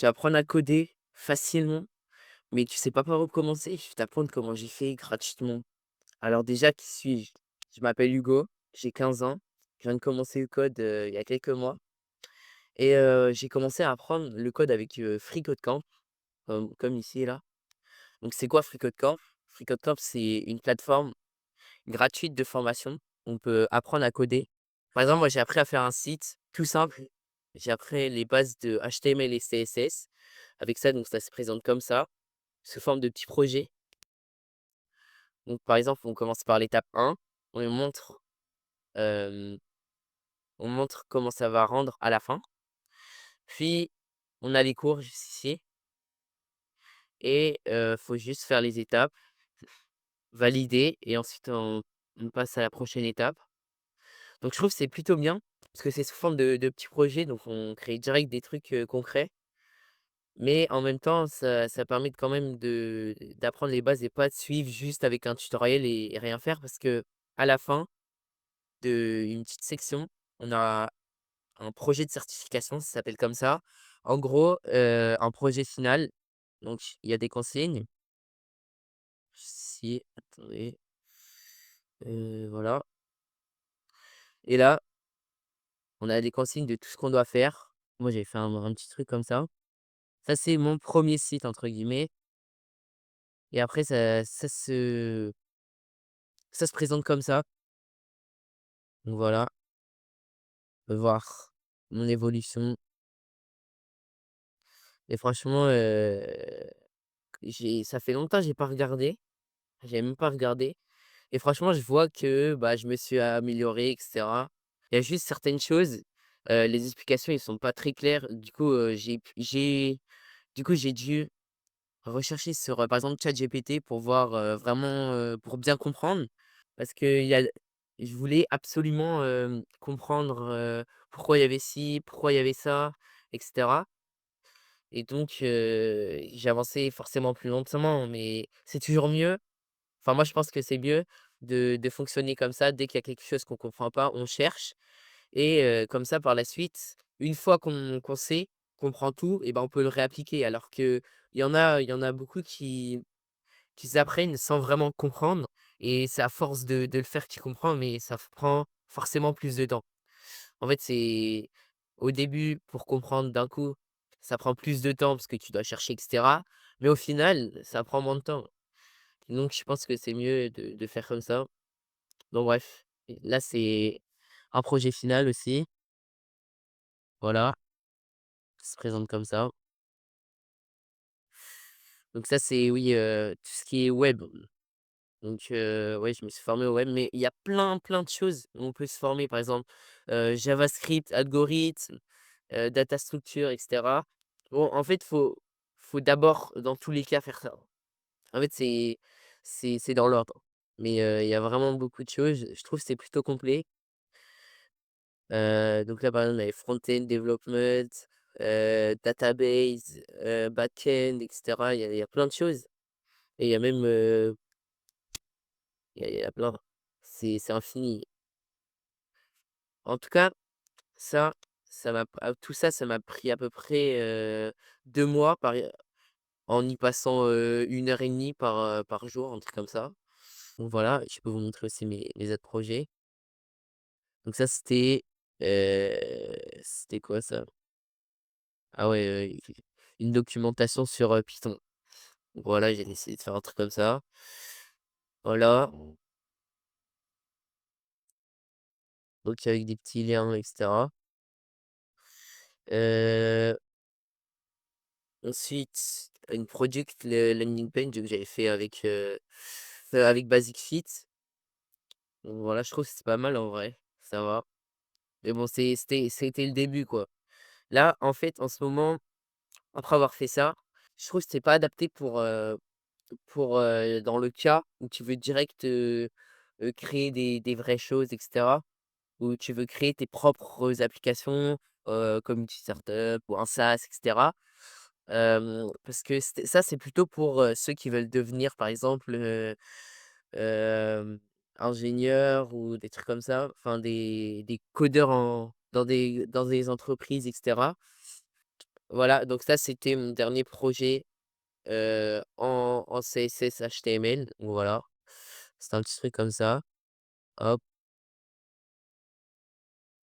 Tu vas apprendre à coder facilement, mais tu sais pas par où commencer. Je vais t'apprendre comment j'ai fait gratuitement. Alors déjà, qui suis-je? Je m'appelle Hugo, j'ai 15 ans. Je viens de commencer le code, il y a quelques mois et j'ai commencé à apprendre le code avec, FreeCodeCamp, comme ici là. Donc c'est quoi FreeCodeCamp? FreeCodeCamp, c'est une plateforme gratuite de formation. On peut apprendre à coder. Par exemple, moi, j'ai appris à faire un site tout simple. J'ai appris les bases de HTML et CSS. Avec ça, donc ça se présente comme ça, sous forme de petits projets. Donc, par exemple, on commence par l'étape 1. On lui montre, hem, on montre comment ça va rendre à la fin. Puis, on a les cours juste ici et faut juste faire les étapes, valider et ensuite on passe à la prochaine étape. Donc je trouve que c'est plutôt bien parce que c'est sous forme de petits projets, donc on crée direct des trucs, concrets. Mais en même temps, ça permet de quand même d'apprendre les bases et pas de suivre juste avec un tutoriel et rien faire parce que à la fin d'une petite section, on a un projet de certification, ça s'appelle comme ça. En gros, un projet final, donc il y a des consignes. Si attendez, voilà et là, on a des consignes de tout ce qu'on doit faire. Moi, j'ai fait un petit truc comme ça. Ça, c'est mon premier site» entre guillemets et après ça se présente comme ça. Donc voilà, on peut voir mon évolution et franchement, j'ai ça fait longtemps que j'ai pas regardé. J'ai même pas regardé et franchement, je vois que, bah, je me suis amélioré et cetera. Il y a juste certaines choses, les explications, ils sont pas très clairs. Du coup, j'ai dû rechercher sur, par exemple, ChatGPT pour voir, vraiment, pour bien comprendre. Parce que je voulais absolument, comprendre, pourquoi il y avait ci, pourquoi il y avait ça et cetera et donc j'ai avancé forcément plus lentement, mais c'est toujours mieux. Enfin, moi, je pense que c'est mieux de fonctionner comme ça. Dès qu'il y a quelque chose qu'on comprend pas, on cherche et comme ça, par la suite, une fois qu'on sait, qu'on comprend tout et ben, on peut le réappliquer. Alors qu'il y en a beaucoup qui apprennent sans vraiment comprendre et c'est à force de le faire qu'ils comprennent, mais ça prend forcément plus de temps. En fait, c'est au début, pour comprendre d'un coup, ça prend plus de temps parce que tu dois chercher et cetera, mais au final, ça prend moins de temps. Donc je pense que c'est mieux de faire comme ça. Donc bref, et là, c'est un projet final aussi. Voilà, ça se présente comme ça. Donc ça, c'est oui, tout ce qui est web. Donc ouais, je me suis formé au web, mais il y a plein, plein de choses où on peut se former. Par exemple, JavaScript, algorithme, data structure et cetera. Bon, en fait, faut d'abord, dans tous les cas, faire ça. En fait, c'est dans l'ordre. Mais il y a vraiment beaucoup de choses. Je trouve que c'est plutôt complet. Donc là, par exemple, il y avait front-end development, database, back-end et cetera. Il y a plein de choses et il y a même, il y a plein. C'est infini. En tout cas, ça, tout ça, ça m'a pris à peu près, 2 mois en y passant, 1 heure et demie par jour, un truc comme ça. Donc voilà, je peux vous montrer aussi mes autres projets. Donc ça, c'était quoi ça? Ah ouais, une documentation sur, Python. Voilà, j'ai essayé de faire un truc comme ça. Voilà, donc avec des petits liens et cetera. Heu, Ensuite, une product landing page que j'avais fait avec Basic Fit. Donc voilà, je trouve que c'est pas mal en vrai, ça va. Mais bon, c'était le début, quoi. Là, en fait, en ce moment, après avoir fait ça, je trouve que c'est pas adapté pour dans le cas où tu veux direct, créer des vraies choses et cetera. Où tu veux créer tes propres applications, comme une startup ou un SaaS et cetera. Parce que ça, c'est plutôt pour, ceux qui veulent devenir, par exemple, hem, ingénieurs ou des trucs comme ça, enfin des codeurs dans des entreprises et cetera. Voilà, donc ça, c'était mon dernier projet, en CSS HTML, donc voilà. C'était un petit truc comme ça. Hop,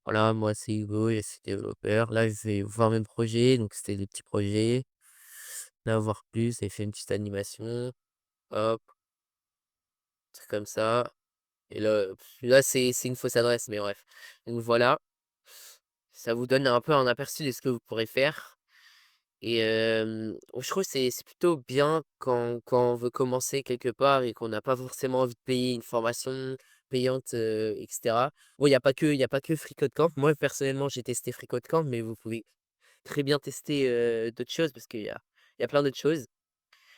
voilà, moi, c'est Hugo et c'est développeur. Là, je vais voir mes projets, donc c'était des petits projets. Là, voir plus, j'ai fait une petite animation. Hop, truc comme ça. Et là, c'est une fausse adresse, mais bref. Donc voilà, ça vous donne un peu un aperçu de ce que vous pourrez faire. Et je trouve que c'est plutôt bien quand on veut commencer quelque part et qu'on n'a pas forcément envie de payer une formation payante, et cetera. Bon, il y a pas que FreeCodeCamp. Moi, personnellement, j'ai testé FreeCodeCamp, mais vous pouvez très bien tester, d'autres choses parce qu'il y a plein d'autres choses.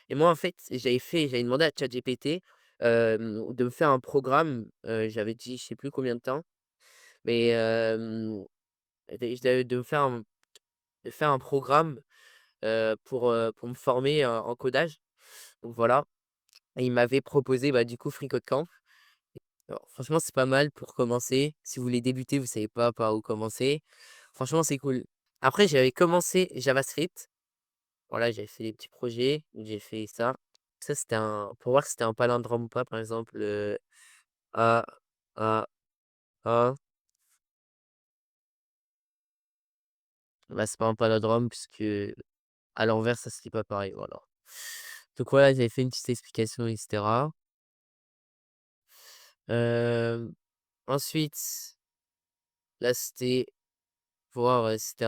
Et moi, en fait, j'avais demandé à ChatGPT, de me faire un programme, j'avais dit je sais plus combien de temps, mais de me faire un programme, pour me former, en codage. Donc voilà, et il m'avait proposé, bah, du coup, FreeCodeCamp. Alors franchement, c'est pas mal pour commencer. Si vous voulez débuter, vous savez pas par où commencer. Franchement, c'est cool. Après, j'avais commencé JavaScript. Voilà, j'avais fait des petits projets, j'ai fait ça. Ça, c'était pour voir si c'était un palindrome ou pas, par exemple, A, A, A. Bah, c'est pas un palindrome puisque à l'envers, ça se lit pas pareil, voilà. Donc voilà, j'avais fait une petite explication et cetera. Hem, Ensuite, là, c'était voir, c'était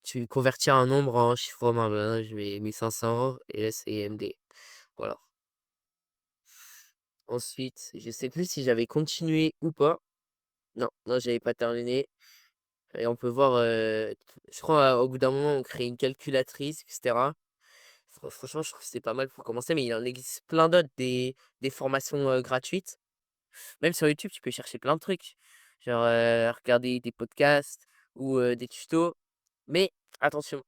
tu convertir un nombre en chiffre romain. Bah, là, je mets 1500 et là, c'est MD. Voilà. Ensuite, je sais plus si j'avais continué ou pas. Non, non, j'avais pas terminé. Et on peut voir, je crois, au bout d'un moment, on crée une calculatrice et cetera. Franchement, je trouve que c'est pas mal pour commencer, mais il en existe plein d'autres, des formations, gratuites. Même sur YouTube, tu peux chercher plein de trucs. Genre, regarder des podcasts ou, des tutos. Mais attention,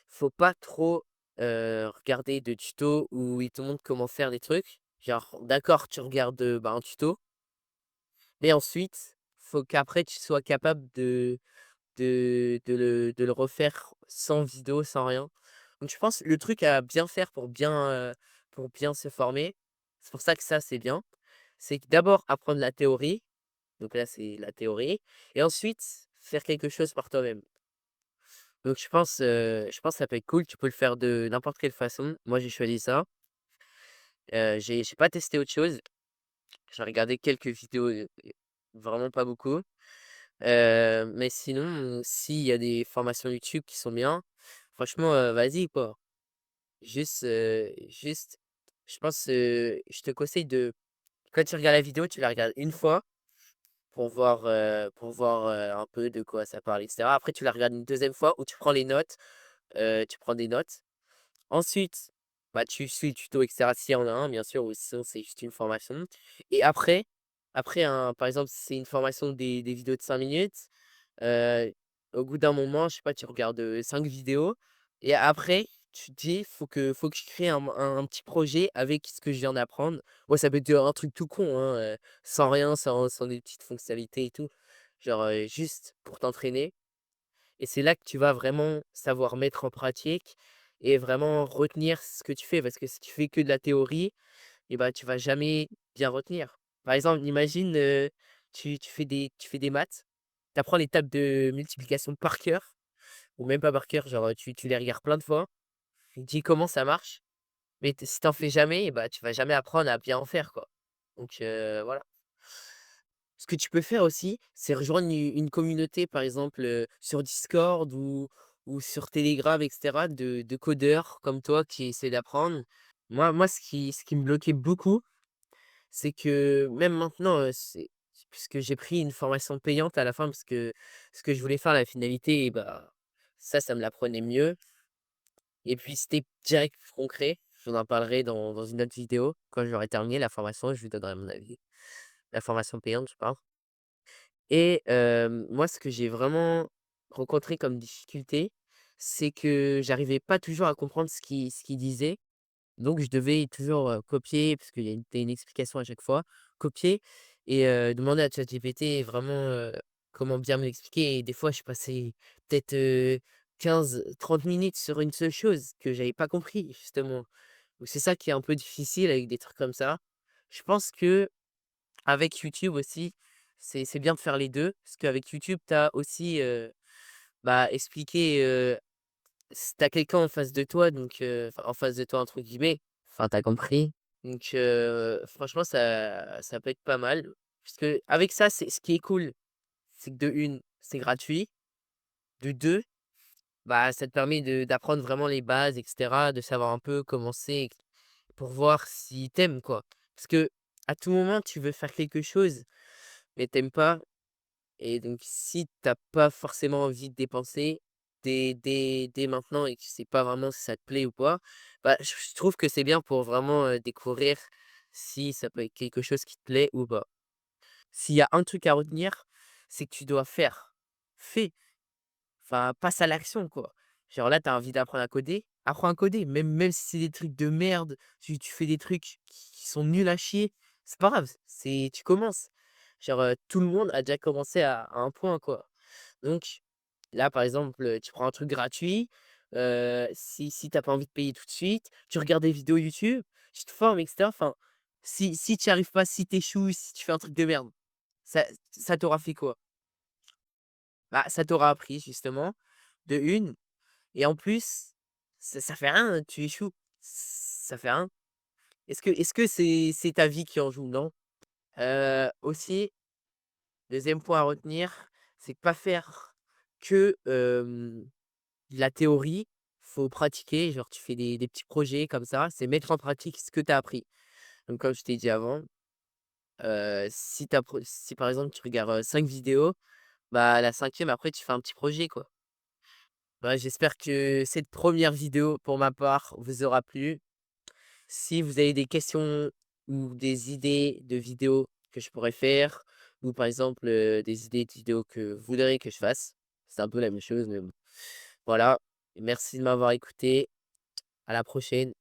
faut pas trop, regarder de tutos où ils te montrent comment faire des trucs. Genre, d'accord, tu regardes, bah, un tuto, mais ensuite, faut qu'après tu sois capable de le refaire sans vidéo, sans rien. Donc je pense le truc à bien faire pour bien se former, c'est pour ça que ça, c'est bien, c'est que d'abord apprendre la théorie, donc là, c'est la théorie, et ensuite faire quelque chose par toi-même. Donc je pense que ça peut être cool, tu peux le faire de n'importe quelle façon. Moi, j'ai choisi ça, j'ai pas testé autre chose. J'ai regardé quelques vidéos, vraiment pas beaucoup. Mais sinon, s'il y a des formations YouTube qui sont bien, franchement, vas-y quoi. Juste, je pense, je te conseille de quand tu regardes la vidéo, tu la regardes une fois pour voir, un peu de quoi ça parle et cetera. Après tu la regardes une deuxième fois où tu prends les notes, tu prends des notes. Ensuite, bah, tu suis le tuto et cetera s'il y en a un bien sûr ou sinon c'est juste une formation et après par exemple, si c'est une formation des vidéos de 5 minutes, heu, au bout d'un moment, je sais pas, tu regardes, 5 vidéos et après tu te dis: «Faut que je crée un petit projet avec ce que je viens d'apprendre». Ouais, ça peut être un truc tout con, hein, sans rien, sans des petites fonctionnalités et tout, genre, juste pour t'entraîner. Et c'est là que tu vas vraiment savoir mettre en pratique et vraiment retenir ce que tu fais. Parce que si tu fais que de la théorie et bah, tu vas jamais bien retenir. Par exemple, imagine, tu fais des maths, tu apprends les tables de multiplication par cœur ou même pas par cœur, genre, tu les regardes plein de fois, tu te dis comment ça marche, mais si tu en fais jamais et bah, tu vas jamais apprendre à bien en faire, quoi. Donc voilà. Ce que tu peux faire aussi, c'est rejoindre une communauté, par exemple, sur Discord ou sur Telegram et cetera de codeurs comme toi qui essaient d'apprendre. Moi, ce qui me bloquait beaucoup, c'est que même maintenant, c'est puisque j'ai pris une formation payante à la fin parce que ce que je voulais faire, la finalité, bah, ça me l'apprenait mieux et puis c'était direct concret. J'en en parlerai dans une autre vidéo. Quand j'aurai terminé la formation, je vous donnerai mon avis. La formation payante, je parle. Et moi, ce que j'ai vraiment rencontré comme difficulté, c'est que j'arrivais pas toujours à comprendre ce qu'il disait. Donc je devais toujours, copier parce qu'il y a une explication à chaque fois, copier et demander à ChatGPT vraiment, comment bien me l'expliquer et des fois je passais peut-être, 15-30 minutes sur une seule chose que j'avais pas compris justement. Donc c'est ça qui est un peu difficile avec des trucs comme ça. Je pense que avec YouTube aussi, c'est bien de faire les 2 parce qu'avec YouTube, tu as aussi, bah, expliqué, s tu quelqu'un en face de toi donc enfin «en face de toi» entre guillemets, enfin t'as compris. Donc franchement ça peut être pas mal. Puisque avec ça, c'est ce qui est cool, c'est que de une c'est gratuit, de 2 bah, ça te permet d'apprendre vraiment les bases et cetera, de savoir un peu comment c'est pour voir si t'aimes quoi. Parce que à tout moment, tu veux faire quelque chose, mais t'aimes pas et donc si t'as pas forcément envie de dépenser dès maintenant et que tu sais pas vraiment si ça te plaît ou pas, bah, je trouve que c'est bien pour vraiment, découvrir si ça peut être quelque chose qui te plaît ou pas. S'il y a un truc à retenir, c'est que tu dois faire. Fais, enfin, passe à l'action, quoi. Genre là, tu as envie d'apprendre à coder, apprends à coder, même si c'est des trucs de merde, tu fais des trucs qui sont nuls à chier, c'est pas grave, c'est tu commences. Genre, tout le monde a déjà commencé à un point, quoi. Donc là, par exemple, tu prends un truc gratuit, si tu as pas envie de payer tout de suite, tu regardes des vidéos YouTube, tu te formes et cetera. Enfin, si tu y arrives pas, si tu échoues, si tu fais un truc de merde, ça t'aura fait quoi? Bah, ça t'aura appris justement, de une et en plus, ça fait rien, tu échoues. Ça fait rien. Est-ce que c'est ta vie qui en joue? Non. Aussi, deuxième point à retenir, c'est que pas faire que, de la théorie. Faut pratiquer, genre tu fais des petits projets comme ça, c'est mettre en pratique ce que tu as appris. Donc comme je t'ai dit avant, si par exemple tu regardes, 5 vidéos, bah, la cinquième après tu fais un petit projet, quoi. Bah, j'espère que cette première vidéo, pour ma part, vous aura plu. Si vous avez des questions ou des idées de vidéos que je pourrais faire, ou par exemple, des idées de vidéos que vous voudriez que je fasse, c'est un peu la même chose, mais bon. Voilà, merci de m'avoir écouté. À la prochaine.